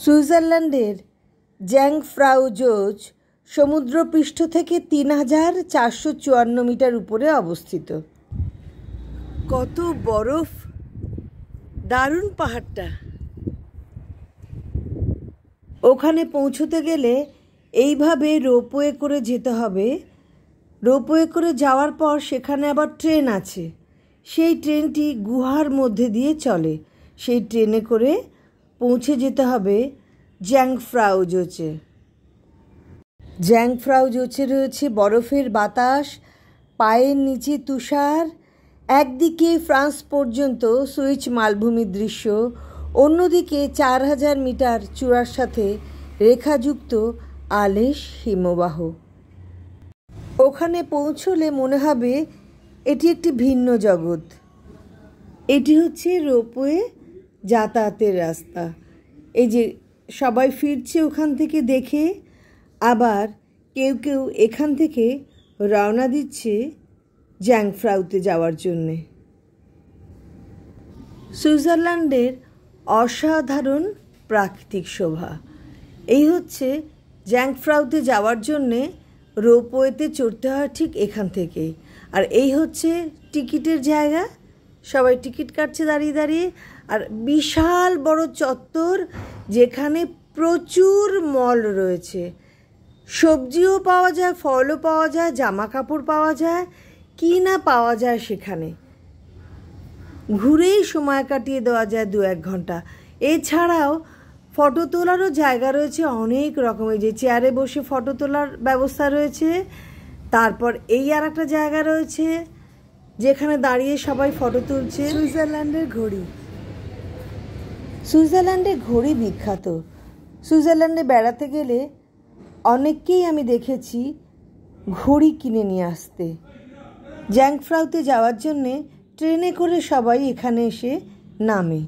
সুইজারল্যান্ডের জ্যাংফ্রাউ জোজ সমুদ্রপৃষ্ঠ থেকে ৩,৪৫৪ মিটার উপরে অবস্থিত। কত বরফ! দারুণ পাহাড়টা। ওখানে পৌঁছতে গেলে এইভাবে রোপওয়ে করে যেতে হবে। রোপওয়ে করে যাওয়ার পর সেখানে আবার ট্রেন আছে। সেই ট্রেনটি গুহার মধ্যে দিয়ে চলে। সেই ট্রেনে করে পৌঁছে যেতে হবে জ্যাংফ্রাউ জোচে। জ্যাংফ্রাউ জোচে রয়েছে বরফের বাতাস, পায়ের নিচে তুষার, একদিকে ফ্রান্স পর্যন্ত সুইচ মালভূমির দৃশ্য, অন্যদিকে ৪,০০০ মিটার চূড়ার সাথে রেখাযুক্ত আলেশ হিমবাহ। ওখানে পৌঁছলে মনে হবে এটি একটি ভিন্ন জগৎ। এটি হচ্ছে রোপওয়ে যাতায়াতের রাস্তা। এই যে সবাই ফিরছে ওখান থেকে দেখে, আবার কেউ কেউ এখান থেকে রওনা দিচ্ছে জ্যাংফ্রাউতে যাওয়ার জন্যে। সুইজারল্যান্ডের অসাধারণ প্রাকৃতিক শোভা। এই হচ্ছে জ্যাংফ্রাউতে যাওয়ার জন্যে রোপওয়েতে চড়তে হয় ঠিক এখান থেকেই। আর এই হচ্ছে টিকিটের জায়গা। সবাই টিকিট কাটছে দাঁড়িয়ে দাঁড়িয়ে। আর বিশাল বড় চত্বর, যেখানে প্রচুর মল রয়েছে। সবজিও পাওয়া যায়, ফলও পাওয়া যায়, জামা কাপড় পাওয়া যায়, কি না পাওয়া যায় সেখানে। ঘুরেই সময় কাটিয়ে দেওয়া যায় ২-১ ঘন্টা। এছাড়াও ফটো তোলারও জায়গা রয়েছে অনেক রকমের। যে চেয়ারে বসে ফটো তোলার ব্যবস্থা রয়েছে। তারপর এই আর একটা জায়গা রয়েছে যেখানে দাঁড়িয়ে সবাই ফটো তুলছে। সুইজারল্যান্ডের ঘড়ি। সুইজারল্যান্ডের ঘড়ি বিখ্যাত। সুইজারল্যান্ডে বেড়াতে গেলে অনেককেই আমি দেখেছি ঘড়ি কিনে নিয়ে আসতে। জ্যাংফ্রাউতে যাওয়ার জন্যে ট্রেনে করে সবাই এখানে এসে নামে।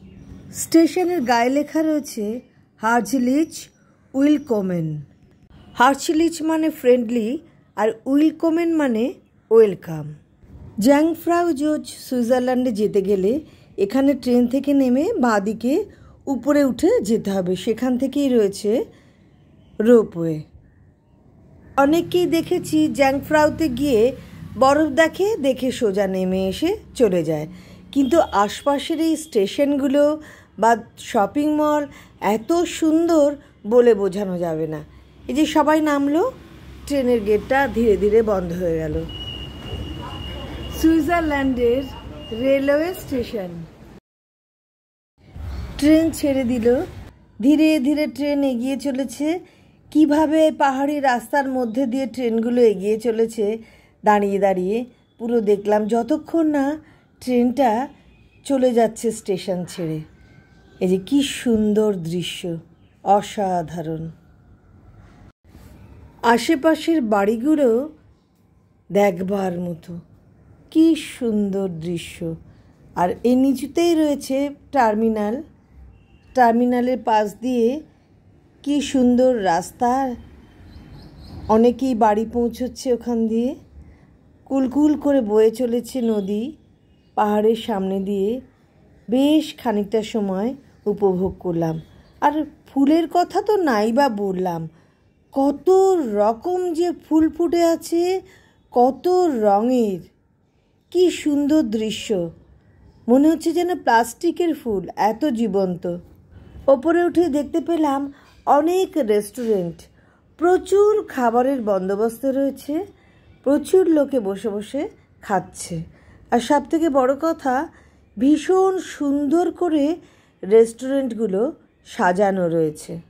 স্টেশনের গায়ে লেখা রয়েছে হার্জলিচ উইলকোমেন। হার্জলিচ মানে ফ্রেন্ডলি, আর উইলকোমেন মানে ওয়েলকাম। জ্যাংফ্রাউ জোচ সুইজারল্যান্ডে যেতে গেলে এখানে ট্রেন থেকে নেমে বাঁদিকে উপরে উঠে যেতে হবে। সেখান থেকেই রয়েছে রোপওয়ে। অনেককেই দেখেছি জ্যাংফ্রাউতে গিয়ে বরফ দেখে সোজা নেমে এসে চলে যায়। কিন্তু আশপাশের এই স্টেশনগুলো বা শপিং মল এত সুন্দর বলে বোঝানো যাবে না। এই যে সবাই নামলো, ট্রেনের গেটটা ধীরে ধীরে বন্ধ হয়ে গেল। সুইজারল্যান্ডের রেলওয়ে স্টেশন। ট্রেন ছেড়ে দিল। ধীরে ধীরে ট্রেন এগিয়ে চলেছে। কিভাবে পাহাড়ি রাস্তার মধ্যে দিয়ে ট্রেনগুলো এগিয়ে চলেছে দাঁড়িয়ে দাঁড়িয়ে পুরো দেখলাম, যতক্ষণ না ট্রেনটা চলে যাচ্ছে স্টেশন ছেড়ে। এই যে কি সুন্দর দৃশ্য, অসাধারণ। আশেপাশের বাড়িগুলো দেখবার মতো, কি সুন্দর দৃশ্য। আর এই নিচুতেই রয়েছে টার্মিনাল। টার্মিনালের পাশ দিয়ে কি সুন্দর রাস্তা, অনেকেই বাড়ি পৌঁছচ্ছে ওখান দিয়ে। কুলকুল করে বয়ে চলেছে নদী পাহাড়ের সামনে দিয়ে। বেশ খানিকটা সময় উপভোগ করলাম। আর ফুলের কথা তো নাই বা বললাম, কত রকম যে ফুল ফুটে আছে, কত রঙের, কি সুন্দর দৃশ্য। মনে হচ্ছে যেন প্লাস্টিকের ফুল, এত জীবন্ত। ওপরে উঠে দেখতে পেলাম অনেক রেস্টুরেন্ট, প্রচুর খাবারের বন্দোবস্ত রয়েছে, প্রচুর লোকে বসে বসে খাচ্ছে। আর সবথেকে বড় কথা, ভীষণ সুন্দর করে রেস্টুরেন্টগুলো সাজানো রয়েছে।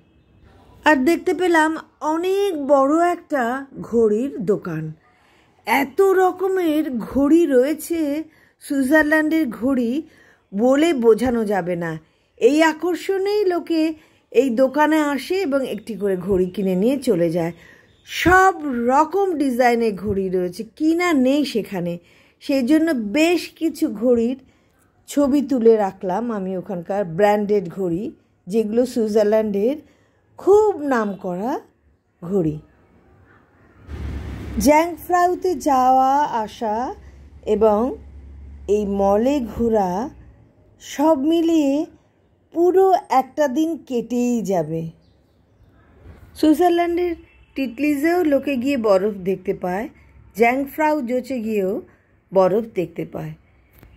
আর দেখতে পেলাম অনেক বড় একটা ঘড়ির দোকান। এত রকমের ঘড়ি রয়েছে, সুইজারল্যান্ডের ঘড়ি বলে বোঝানো যাবে না। এই আকর্ষণেই লোকে এই দোকানে আসে এবং একটি করে ঘড়ি কিনে নিয়ে চলে যায়। সব রকম ডিজাইনের ঘড়ি রয়েছে, কি না নেই সেখানে। সেই জন্য বেশ কিছু ঘড়ির ছবি তুলে রাখলাম আমি, ওখানকার ব্র্যান্ডেড ঘড়ি, যেগুলো সুইজারল্যান্ডের খুব নামকরা ঘড়ি। জ্যাংফ্রাউতে যাওয়া আসা এবং এই মলে ঘোরা সব মিলিয়ে পুরো একটা দিন কেটেই যাবে। সুইজারল্যান্ডের টিটলিজেও লোকে গিয়ে বরফ দেখতে পায়, জ্যাংফ্রাউ জোচে গিয়েও বরফ দেখতে পায়।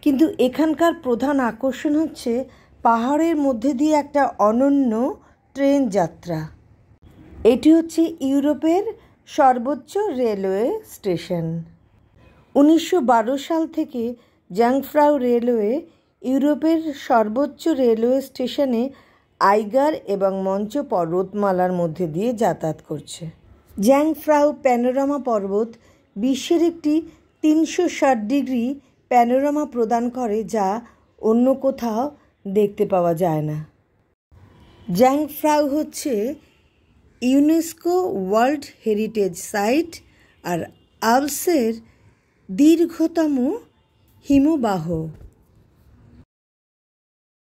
কিন্তু এখানকার প্রধান আকর্ষণ হচ্ছে পাহাড়ের মধ্যে দিয়ে একটা অনন্য ট্রেন যাত্রা। এটি হচ্ছে ইউরোপের সর্বোচ্চ রেলওয়ে স্টেশন। 1912 সাল থেকে জাংফ্রাউ রেলওয়ে ইউরোপের সর্বোচ্চ রেলওয়ে স্টেশনে আইগার এবং মঞ্চ পর্বতমালার মধ্যে দিয়ে যাতায়াত করছে। জাংফ্রাউ প্যানোরামা পর্বত বিশ্বের একটি 360 ডিগ্রি প্যানোরামা প্রদান করে, যা অন্য কোথাও দেখতে পাওয়া যায় না। জাংফ্রাউ হচ্ছে ইউনেস্কো ওয়ার্ল্ড হেরিটেজ সাইট আর আল্পসের দীর্ঘতম হিমবাহ।